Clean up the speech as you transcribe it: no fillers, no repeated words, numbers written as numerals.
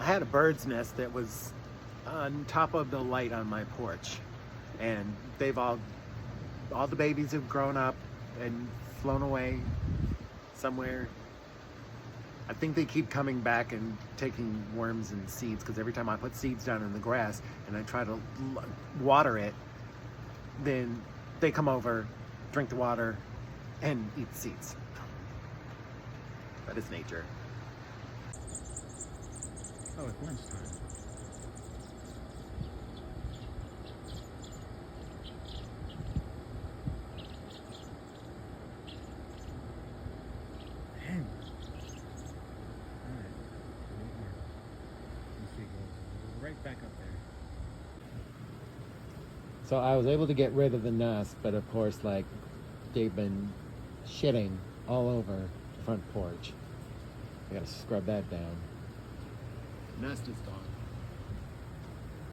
I had a bird's nest that was on top of the light on my porch, and they've all the babies have grown up and flown away somewhere. I think they keep coming back and taking worms and seeds, because every time I put seeds down in the grass and I try to water it, then they come over, drink the water, and eat the seeds. That is nature. Oh, it's lunchtime. Damn. Alright. Let's see, go right back up there. So I was able to get rid of the nest, but of course, like, they've been shitting all over the front porch. I gotta scrub that down. Nest is gone.